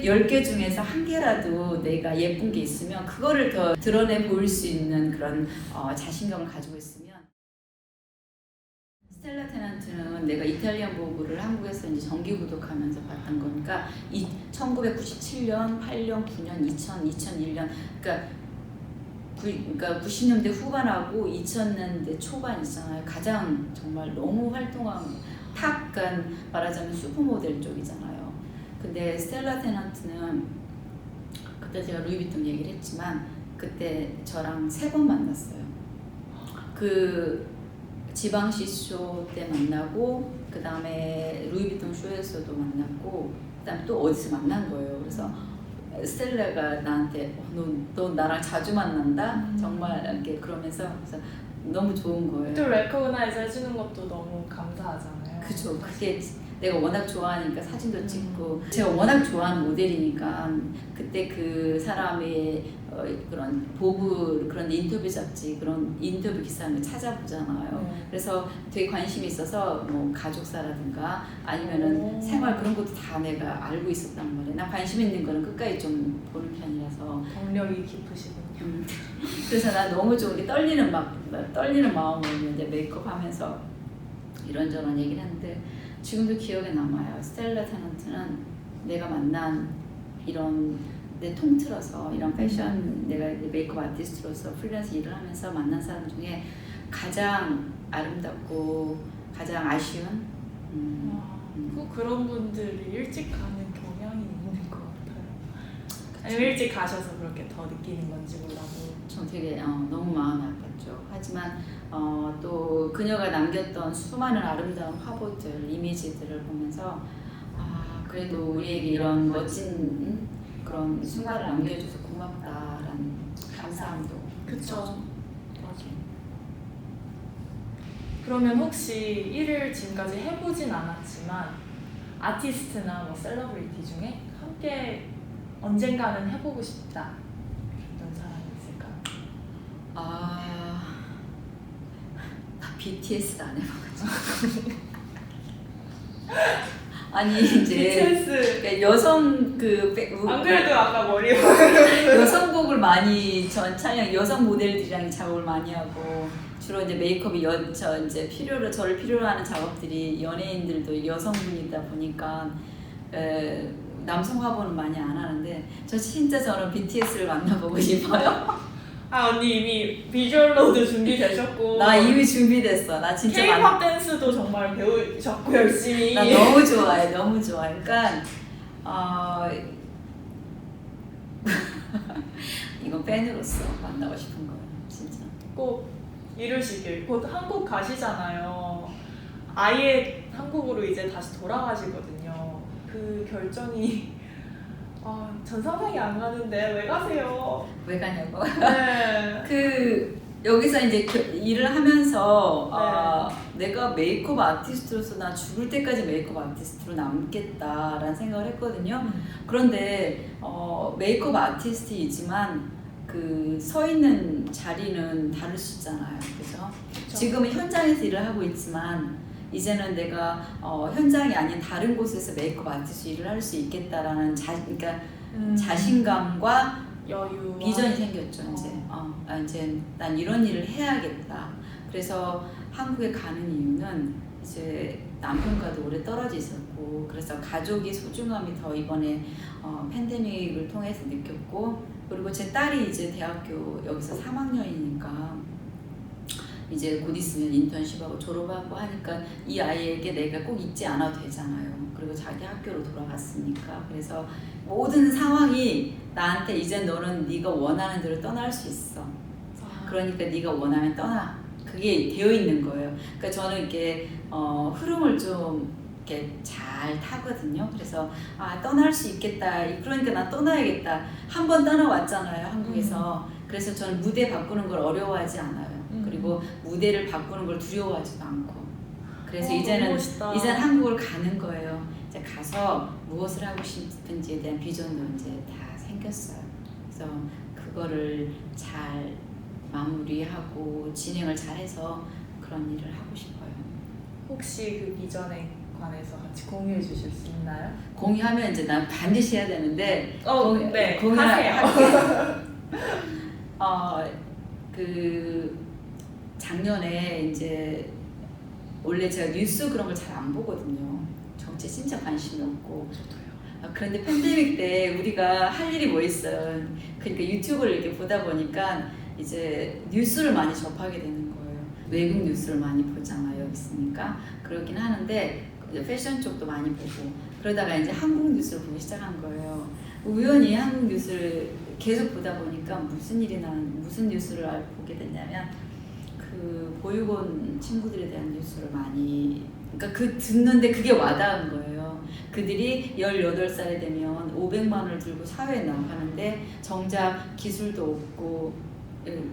10개 중에서 한 개라도 내가 예쁜 게 있으면 그거를 더 드러내 보일 수 있는 그런 자신감을 가지고 있으면 스텔라 테넌트는 내가 이탈리안 보그를 한국에서 이제 정기 구독하면서 봤던 거니까 1997년, 8년, 9년, 2000, 2001년 그러니까 90년대 후반하고 2000년대 초반 있잖아요. 가장 정말 너무 활동한 탑, 말하자면 슈퍼모델 쪽이잖아요. 근데 스텔라 테넌트는 그때 제가 루이비통 얘기를 했지만 그때 저랑 3번 만났어요. 그 지방시 쇼 때 만나고 그 다음에 루이비통 쇼에서도 만났고 그 다음에 또 어디서 만난 거예요. 그래서 스텔라가 나한테 너 나랑 자주 만난다? 정말 이렇게 그러면서 그래서 너무 좋은 거예요. 또 레코그나이즈 해주는 것도 너무 감사하잖아요. 그죠. 그게 내가 워낙 좋아하니까 사진도 찍고 제가 워낙 좋아하는 모델이니까 그때 그 사람의 그런 보그 그런 인터뷰 잡지 그런 인터뷰 기사를 찾아보잖아요. 그래서 되게 관심이 있어서 뭐 가족사라든가 아니면은 생활 그런 것도 다 내가 알고 있었단 말이에요. 나 관심 있는 거는 끝까지 좀 보는 편이라서 경력이 깊으시군요. 그래서 나 너무 좋은 떨리는 마음으로 이제 메이크업 하면서 이런저런 얘기를 했는데 지금도 기억에 남아요. 스텔라 테넌트는 내가 만난 이런 내 통틀어서 이런 패션 내가 메이크업 아티스트로서 프리랜서 일을 하면서 만난 사람 중에 가장 아름답고 가장 아쉬운 그런 분들이 일찍 가는 경향이 있는 것 같아요. 아니면 일찍 가셔서 그렇게 더 느끼는 건지 몰라도 전 되게 너무 마음이 아팠죠. 하지만 또 그녀가 남겼던 수많은 아름다운 화보들, 이미지들을 보면서 그래도 우리에게 이런 멋진 그런 순간을 남겨줘서 고맙다라는 감사함도. 그쵸. 맞아. 그러면 혹시 일을 지금까지 해보진 않았지만 아티스트나 뭐 셀러브리티 중에 함께 언젠가는 해보고 싶다 이런 사람이 있을까요? 나 BTS를 안 해봐가지고. 아니 이제 BTS 여성 안 그래도 아까 머리 여성복을 많이 여성 모델들이랑 작업을 많이 하고 주로 이제 메이크업이 저를 필요로 하는 작업들이 연예인들도 여성분이다 보니까 남성 화보는 많이 안 하는데 저는 BTS를 만나보고 싶어요. 언니 이미 비주얼로도 준비되셨고 나 이미 준비됐어. 나 진짜 K-pop 댄스도 정말 배우셨고 열심히. 나 너무 좋아해. 그러니까 이건 팬으로서 만나고 싶은 거예요. 진짜. 꼭 이루시길. 곧 한국 가시잖아요. 아예 한국으로 이제 다시 돌아가시거든요. 그 결정이 전 상상이 안 가는데 왜 가세요? 왜 가냐고? 네. 여기서 이제 일을 하면서 내가 메이크업 아티스트로서 나 죽을 때까지 메이크업 아티스트로 남겠다라는 생각을 했거든요. 그런데 메이크업 아티스트이지만 그 서 있는 자리는 다를 수 있잖아요. 그죠? 지금은 현장에서 일을 하고 있지만 이제는 내가 현장이 아닌 다른 곳에서 메이크업 아티스트 일을 할 수 있겠다라는 자신감과 여유 비전이 생겼죠. 이제 난 이런 일을 해야겠다. 그래서 한국에 가는 이유는 이제 남편과도 오래 떨어져 있었고 그래서 가족의 소중함이 더 이번에 팬데믹을 통해서 느꼈고 그리고 제 딸이 이제 대학교 여기서 3학년이니까 이제 곧 있으면 인턴십하고 졸업하고 하니까 이 아이에게 내가 꼭 있지 않아도 되잖아요. 그리고 자기 학교로 돌아갔으니까. 그래서 모든 상황이 나한테 이제 너는 네가 원하는 대로 떠날 수 있어. 그러니까 네가 원하면 떠나. 그게 되어 있는 거예요. 그러니까 저는 이렇게 흐름을 좀 이렇게 잘 타거든요. 그래서 떠날 수 있겠다. 그러니까 나 떠나야겠다. 한 번 떠나왔잖아요, 한국에서. 그래서 저는 무대 바꾸는 걸 어려워하지 않아요. 그리고 무대를 바꾸는 걸 두려워하지도 않고. 그래서 이제는 한국을 가는 거예요. 이제 가서 무엇을 하고 싶은지에 대한 비전도 이제 다 생겼어요. 그래서 그거를 잘 마무리하고 진행을 잘해서 그런 일을 하고 싶어요. 혹시 그 비전에 관해서 같이 공유해 주실 수 있나요? 공유하면 이제 난 반드시 해야 되는데 네, 공유하세요. 그 작년에 이제 원래 제가 뉴스 그런 걸 잘 안 보거든요. 정치에 진짜 관심이 없고. 그런데 팬데믹 때 우리가 할 일이 뭐 있어요. 그러니까 유튜브를 이렇게 보다 보니까 이제 뉴스를 많이 접하게 되는 거예요. 외국 뉴스를 많이 보잖아요. 여기 있으니까. 그렇긴 하는데 패션 쪽도 많이 보고 그러다가 이제 한국 뉴스를 보기 시작한 거예요. 우연히 한국 뉴스를 계속 보다 보니까 무슨 뉴스를 보게 됐냐면 그 보육원 친구들에 대한 뉴스를 많이 그러니까 듣는데 그게 와닿은 거예요. 그들이 18살이 되면 500만 원을 들고 사회에 나가는데 정작 기술도 없고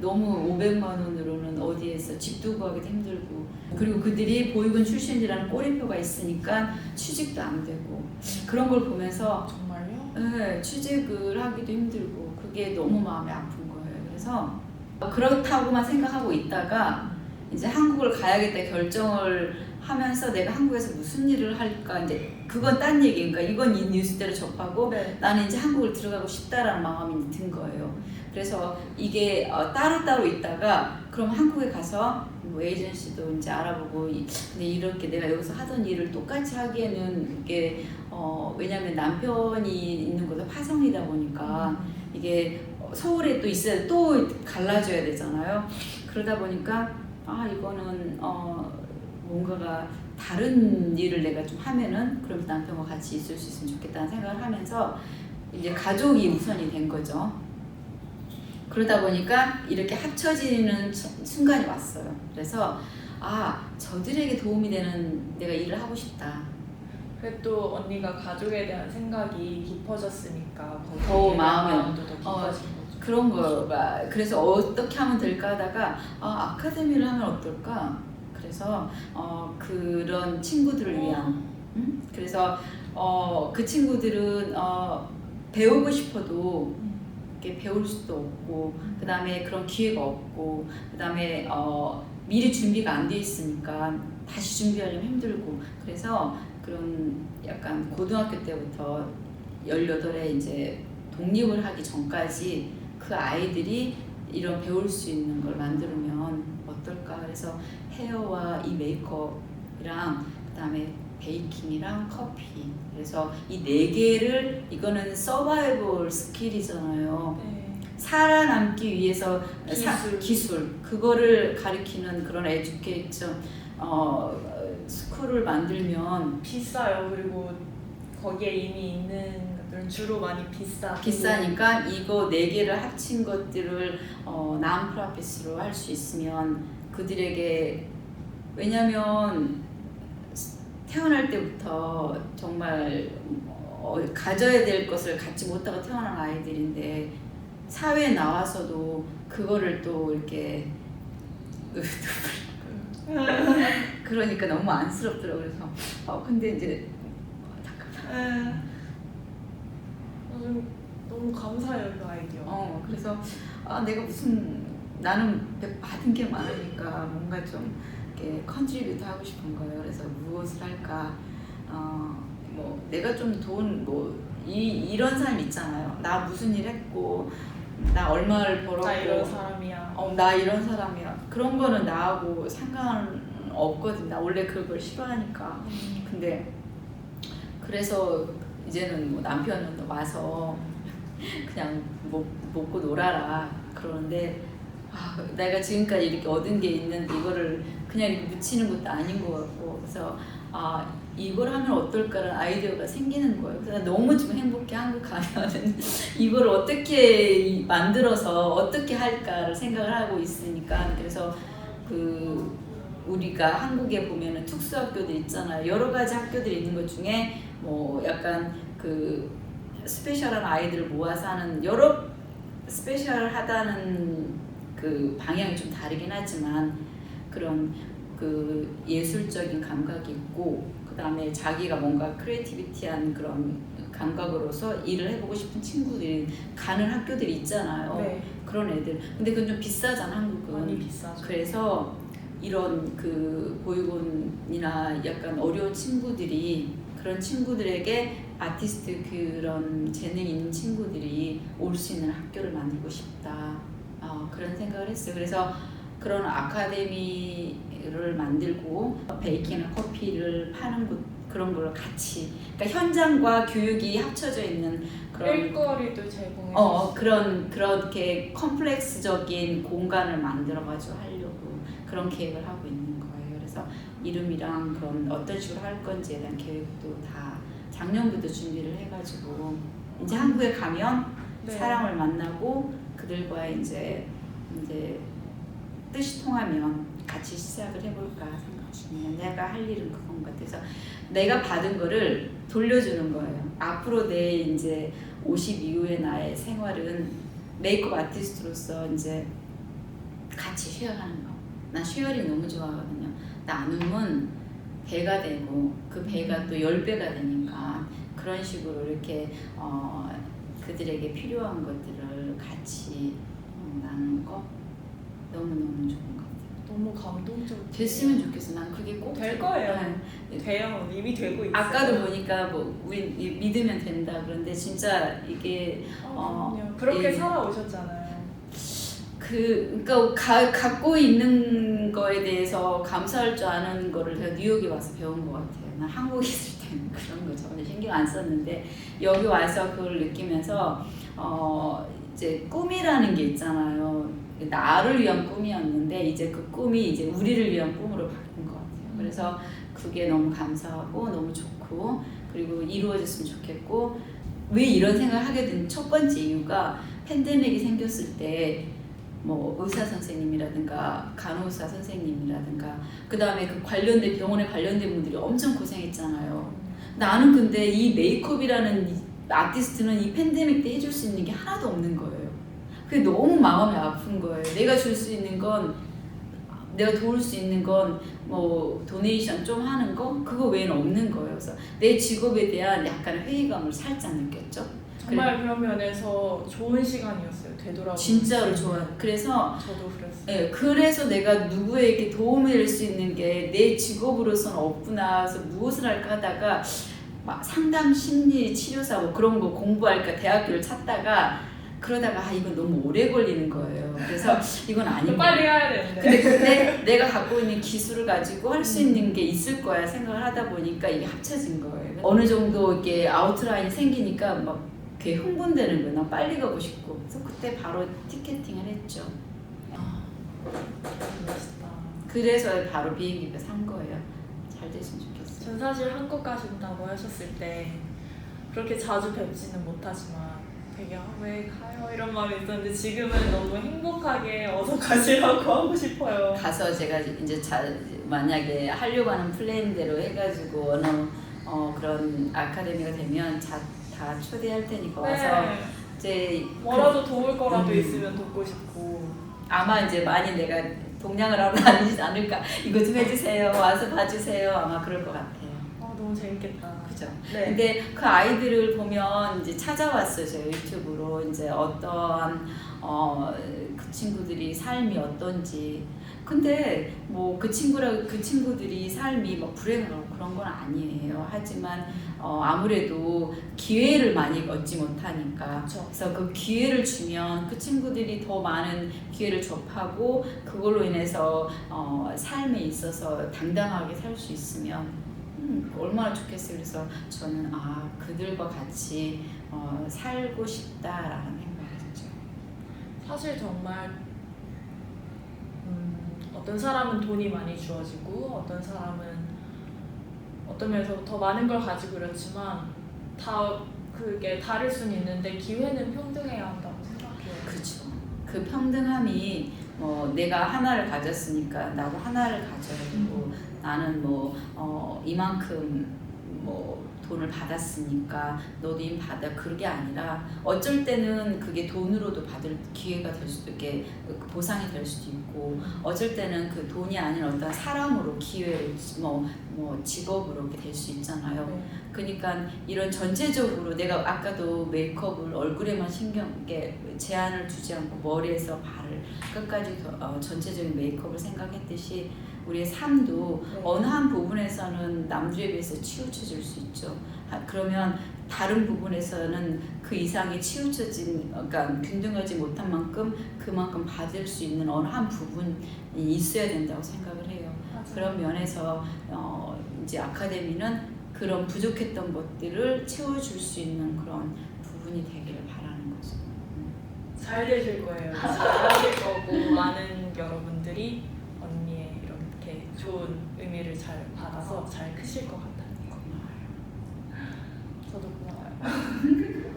너무 500만 원으로는 어디에서 집도 구하기도 힘들고 그리고 그들이 보육원 출신이라는 꼬리표가 있으니까 취직도 안 되고 그런 걸 보면서 정말요? 네, 취직을 하기도 힘들고 그게 너무 마음이 아픈 거예요. 그래서 그렇다고만 생각하고 있다가 이제 한국을 가야겠다 결정을 하면서 내가 한국에서 무슨 일을 할까 이제 그건 딴 얘기니까 이건 이 뉴스대로 접하고 네. 나는 이제 한국을 들어가고 싶다라는 마음이 든 거예요. 그래서 이게 따로따로 있다가 그럼 한국에 가서 뭐 에이전시도 이제 알아보고 근데 이렇게 내가 여기서 하던 일을 똑같이 하기에는 이게 왜냐하면 남편이 있는 곳은 화성이다 보니까 이게 서울에 또 있어야 또 갈라져야 되잖아요. 그러다 보니까 이거는 뭔가가 다른 일을 내가 좀 하면은 그럼 남편과 같이 있을 수 있으면 좋겠다는 생각을 하면서 이제 가족이 우선이 된 거죠. 그러다 보니까 이렇게 합쳐지는 순간이 왔어요. 그래서 저들에게 도움이 되는 내가 일을 하고 싶다. 또 언니가 가족에 대한 생각이 깊어졌으니까 더 마음도 더 깊어진 거죠. 그런 거가 그래서 어떻게 하면 될까 하다가 아카데미를 하면 어떨까? 그래서 그런 친구들을 위한 그래서 그 친구들은 배우고 싶어도 이렇게 배울 수도 없고 그 다음에 그런 기회가 없고 그 다음에 미리 준비가 안 돼 있으니까 다시 준비하려면 힘들고 그래서 그런 약간 고등학교 때부터 18에 이제 독립을 하기 전까지 그 아이들이 이런 배울 수 있는 걸 만들면 어떨까 그래서 헤어와 이 메이크업이랑 그 다음에 베이킹이랑 커피 그래서 이 4개를 이거는 서바이벌 스킬이잖아요. 네. 살아남기 위해서 기술. 그거를 가리키는 그런 에듀케이션 스쿨을 만들면 비싸요. 그리고 거기에 이미 있는 것들은 주로 많이 비싸니까 이거 4개를 합친 것들을 난프라핏으로 할 수 있으면 그들에게 왜냐면 태어날 때부터 정말 가져야 될 것을 갖지 못하고 태어난 아이들인데 사회에 나와서도 그거를 또 이렇게 그러니까 너무 안쓰럽더라고요. 그래서 근데 이제 너무 감사해요 그 아이디어. 그래서 내가 나는 받은 게 많으니까 뭔가 좀 이렇게 컨트리뷰트 하고 싶은 거예요. 그래서 무엇을 할까? 뭐 내가 좀 돈 이런 사람 있잖아요. 나 무슨 일 했고 나 얼마를 벌었고 나 이런 사람이야. 나 이런 사람이야. 그런 거는 나하고 상관없거든. 나 원래 그걸 싫어하니까. 근데 그래서 이제는 뭐 남편은 와서 그냥 먹고 놀아라 그러는데 내가 지금까지 이렇게 얻은 게 있는데 이거를 그냥 이렇게 묻히는 것도 아닌 것 같고 그래서 이걸 하면 어떨까라는 아이디어가 생기는 거예요. 그래서 너무 좀 행복해. 한국 가면은 이걸 어떻게 만들어서 어떻게 할까를 생각을 하고 있으니까 그래서 우리가 한국에 보면은 특수학교들 있잖아요. 여러 가지 학교들이 있는 것 중에 뭐 약간 스페셜한 아이들을 모아서 하는 여러 스페셜하다는 그 방향이 좀 다르긴 하지만 그런 예술적인 감각이 있고 그 다음에 자기가 뭔가 크리에이티비티한 그런 감각으로서 일을 해보고 싶은 친구들이 가는 학교들이 있잖아요. 네. 그런 애들. 근데 그건 좀 비싸잖아 한국은. 많이 비싸죠. 그래서 이런 그 보육원이나 약간 어려운 친구들이 그런 친구들에게 아티스트 그런 재능 있는 친구들이 올 수 있는 학교를 만들고 싶다. 그런 생각을 했어요. 그래서 그런 아카데미를 만들고 베이킹이나 커피를 파는 곳 그런 걸로 같이 그러니까 현장과 교육이 합쳐져 있는 그런 일거리도 제공해서 그렇게 컴플렉스적인 공간을 만들어가지고 하려고 그런 계획을 하고 있는 거예요. 그래서 이름이랑 그런 어떤 식으로 할 건지에 대한 계획도 다 작년부터 준비를 해가지고 이제 한국에 가면 네. 사람을 만나고 그들과 이제 뜻이 통하면 같이 시작을 해볼까 생각 중이에요. 내가 할 일은 그건 것 같아서 내가 받은 거를 돌려주는 거예요. 앞으로 내 이제 50 이후의 나의 생활은 메이크업 아티스트로서 이제 같이 쉐어하는 거. 나 쉐어링 너무 좋아하거든요. 나눔은 배가 되고 그 배가 또 10배가 되니까 그런 식으로 이렇게 그들에게 필요한 것들을 같이 나누는 거 너무너무 좋은 것 같아요. 너무 감동적. 됐으면 좋겠어. 난 그게 꼭 될 거예요. 네. 돼요. 이미 되고 있어요. 아까도 보니까 뭐 우리 믿으면 된다 그런데 진짜 이게 그럼요. 그렇게 살아오셨잖아요. 그러니까 갖고 있는 거에 대해서 감사할 줄 아는 거를 제가 뉴욕에 와서 배운 것 같아요. 난 한국에 있을 때는 그런 거 전혀 신경 안 썼는데 여기 와서 그걸 느끼면서 이제 꿈이라는 게 있잖아요. 나를 위한 꿈이었는데 이제 그 꿈이 이제 우리를 위한 꿈으로 바뀐 것 같아요. 그래서 그게 너무 감사하고 너무 좋고 그리고 이루어졌으면 좋겠고 왜 이런 생각을 하게 된 첫 번째 이유가 팬데믹이 생겼을 때 뭐 의사 선생님이라든가 간호사 선생님이라든가 그 다음에 그 관련된 병원에 관련된 분들이 엄청 고생했잖아요. 나는 근데 이 메이크업이라는 이 아티스트는 이 팬데믹 때 해줄 수 있는 게 하나도 없는 거예요. 그게 너무 마음이 아픈 거예요. 내가 줄 수 있는 건 내가 도울 수 있는 건 뭐 도네이션 좀 하는 거 그거 외에는 없는 거예요. 그래서 내 직업에 대한 약간의 회의감을 살짝 느꼈죠. 정말 그런 면에서 좋은 시간이었어요. 되돌아보면 진짜로 좋아요. 그래서 저도 그랬어요. 네, 그래서 내가 누구에게 도움이 될 수 있는 게 내 직업으로서는 없구나. 그래서 무엇을 할까 하다가 막 상담 심리 치료사 뭐 그런 거 공부할까 대학교를 찾다가 그러다가 이건 너무 오래 걸리는 거예요. 그래서 이건 아닌 빨리 거예요. 해야 되는데. 근데 내가 갖고 있는 기술을 가지고 할 수 있는 게 있을 거야 생각을 하다 보니까 이게 합쳐진 거예요. 어느 정도 이렇게 아웃라인이 생기니까 막 되게 흥분되는 거예요. 나 빨리 가고 싶고. 그래서 그때 바로 티켓팅을 했죠. 멋있다. 그래서 바로 비행기표 산 거예요. 잘 됐으면 좋겠어요. 전 사실 한국 가신다고 하셨을 때 그렇게 자주 뵙지는 못하지만 되게 왜 가요 이런 마음이 있었는데 지금은 너무 행복하게 어서 가시라고 하고 싶어요. 가서 제가 이제 만약에 하려고 하는 플랜대로 해가지고 어느 그런 아카데미가 되면 다 초대할 테니까 와서 네. 이제 뭐라도 도울 거라도 있으면 돕고 싶고. 아마 이제 많이 내가 동냥을 하러 다니지 않을까. 이거 좀 해주세요. 와서 봐주세요. 아마 그럴 것 같아요. 너무 재밌겠다. 그죠? 네. 근데 그 아이들을 보면 이제 찾아왔어요. 제가 유튜브로 이제 어떠한 그 친구들이 삶이 어떤지. 근데 뭐 그 친구들이 삶이 뭐 불행하고 그런 건 아니에요. 하지만 아무래도 기회를 많이 얻지 못하니까. 그쵸. 그래서 그 기회를 주면 그 친구들이 더 많은 기회를 접하고 그걸로 인해서 삶에 있어서 당당하게 살 수 있으면 얼마나 좋겠어요. 그래서 저는 그들과 같이 살고 싶다라는 생각을 했죠. 사실 정말 어떤 사람은 돈이 많이 주어지고 어떤 사람은 어떤 면에서 더 많은 걸 가지고 그렇지만 다 그게 다를 수는 있는데 기회는 평등해야 한다고 생각해요. 그렇죠. 그 평등함이 내가 하나를 가졌으니까 나도 하나를 가져야 되고 나는 이만큼 돈을 받았으니까 너도 받아 그게 아니라 어쩔 때는 그게 돈으로도 받을 기회가 될 수도 있게 보상이 될 수도 있고 어쩔 때는 그 돈이 아닌 어떤 사람으로 기회를 직업으로 이렇게 될 수 있잖아요. 네. 그러니까 이런 전체적으로 내가 아까도 메이크업을 얼굴에만 제한을 두지 않고 머리에서 발을 끝까지 전체적인 메이크업을 생각했듯이 우리의 삶도 네. 어느 한 부분에서는 남들에 비해서 치우쳐질 수 있죠. 그러면 다른 부분에서는 그 이상의 치우쳐진, 그러니까 균등하지 못한 만큼 그만큼 받을 수 있는 어느 한 부분이 있어야 된다고 생각을 해요. 맞아요. 그런 면에서 이제 아카데미는 그런 부족했던 것들을 채워줄 수 있는 그런 부분이 되기를 바라는 거죠. 잘 되실 거예요. 잘 하실 거고 많은 여러분들이 언니의 이렇게 좋은 의미를 잘 받아서 잘 크실 것 같아요. 저도 고마워요.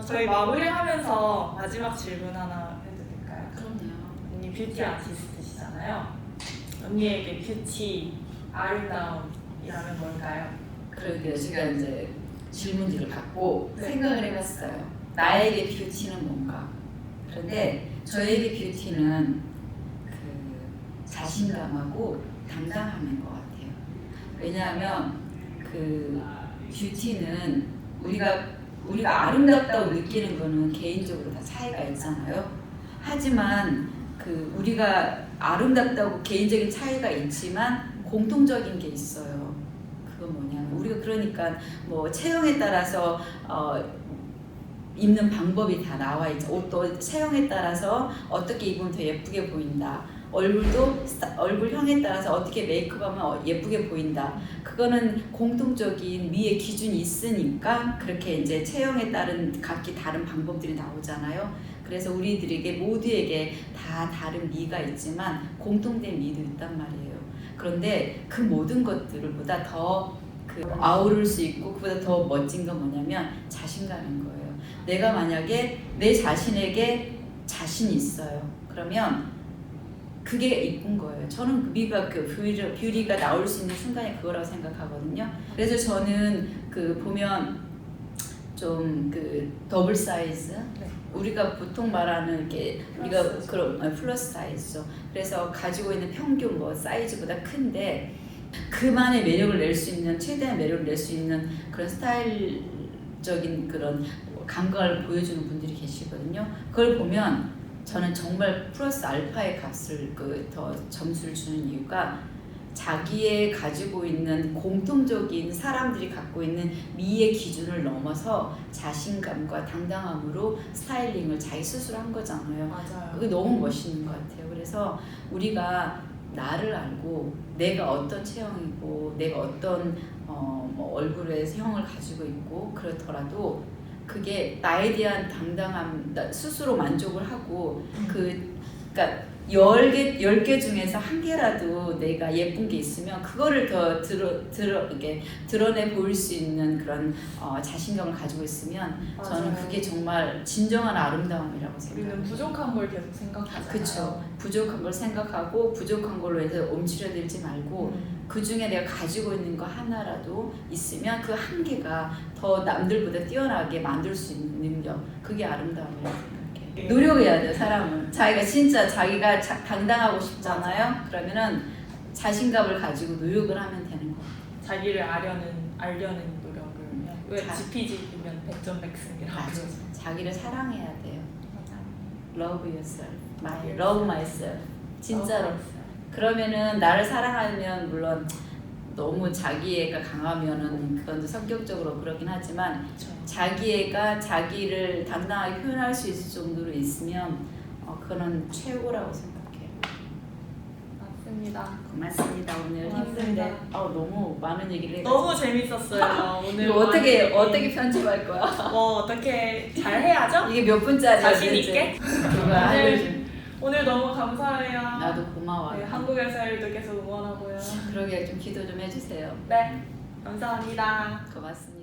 저희 마무리하면서 마지막 질문 하나 해도 될까요? 그럼요. 언니 뷰티 아티스트시잖아요. 언니에게 뷰티, 아름다움이라면 뭘까요? 그러게요. 제가 이제 질문지를 받고 네. 생각을 해봤어요. 나에게 뷰티는 뭔가. 그런데 저에게 뷰티는 그 자신감하고 당당함인 것 같아요. 왜냐하면 그 뷰티는 우리가 아름답다고 느끼는 거는 개인적으로 다 차이가 있잖아요. 하지만 그 우리가 아름답다고 개인적인 차이가 있지만 공통적인 게 있어요. 그건 뭐냐면 우리가 그러니까 뭐 체형에 따라서 입는 방법이 다 나와 있죠. 옷도 체형에 따라서 어떻게 입으면 더 예쁘게 보인다. 얼굴도 얼굴형에 따라서 어떻게 메이크업하면 예쁘게 보인다. 그거는 공통적인 미의 기준이 있으니까 그렇게 이제 체형에 따른 각기 다른 방법들이 나오잖아요. 그래서 우리들에게 모두에게 다 다른 미가 있지만 공통된 미도 있단 말이에요. 그런데 그 모든 것들보다 더 그 아우를 수 있고 그보다 더 멋진 건 뭐냐면 자신감인 거예요. 내가 만약에 내 자신에게 자신이 있어요. 그러면 그게 이쁜 거예요. 저는 그 미가 그 뷰티가 나올 수 있는 순간이 그거라고 생각하거든요. 그래서 저는 그 보면 좀 그 더블 사이즈 네. 우리가 보통 말하는 게 우리가 그런 플러스 사이즈죠. 그래서 가지고 있는 평균 뭐 사이즈보다 큰데 그만의 매력을 낼 수 있는 최대한 매력을 낼 수 있는 그런 스타일적인 그런 감각을 보여주는 분들이 계시거든요. 그걸 보면 저는 정말 플러스 알파의 값을 더 점수를 주는 이유가 자기의 가지고 있는 공통적인 사람들이 갖고 있는 미의 기준을 넘어서 자신감과 당당함으로 스타일링을 자기 스스로 한 거잖아요. 맞아요. 그게 너무 멋있는 것 같아요. 그래서 우리가 나를 알고 내가 어떤 체형이고 내가 어떤 뭐 얼굴의 형을 가지고 있고 그렇더라도 그게 나에 대한 당당함, 나 스스로 만족을 하고 그러니까 10개 중에서 한 개라도 내가 예쁜 게 있으면 그거를 더 이렇게 드러내 보일 수 있는 그런 자신감을 가지고 있으면 저는 맞아요. 그게 정말 진정한 아름다움이라고 생각해요. 우리는 부족한 걸 계속 생각하잖아요. 그렇죠. 부족한 걸 생각하고 부족한 걸로 해서 움츠러들지 말고 그 중에 내가 가지고 있는 거 하나라도 있으면 그 한 개가 더 남들보다 뛰어나게 만들 수 있는 능력, 그게 아름다움이라고 생각해요. 노력해야 돼요. 사람은 자기가 진짜 자기가 당당하고 싶잖아요. 그러면은 자신감을 가지고 노력을 하면 되는 거예요. 자기를 알려는 노력을 왜 자- GPG면 100점 백승이라고 맞아. 그러죠. 자기를 사랑해야 돼요. 맞아요. Love yourself, love myself. 진짜로. 맞아요. 그러면은 나를 사랑하면 물론 너무 자기애가 강하면은 그건 성격적으로 그러긴 하지만 그렇죠. 자기애가 자기를 당당하게 표현할 수 있을 정도로 있으면 그거는 최고라고 생각해요. 맞습니다. 고맙습니다. 오늘 고맙습니다. 힘든데 너무 많은 얘기를 해가지고 너무 재밌었어요. 오늘 이거 어떻게 편집할 거야? 어떻게 잘 해야죠? 이게 몇 분짜리야? 자신 있게? 누가 알려준? 오늘 너무 감사해요. 나도 고마워. 네, 한국에서 일도 계속 응원하고요. 그러게 좀 기도 좀 해주세요. 네, 감사합니다. 고맙습니다.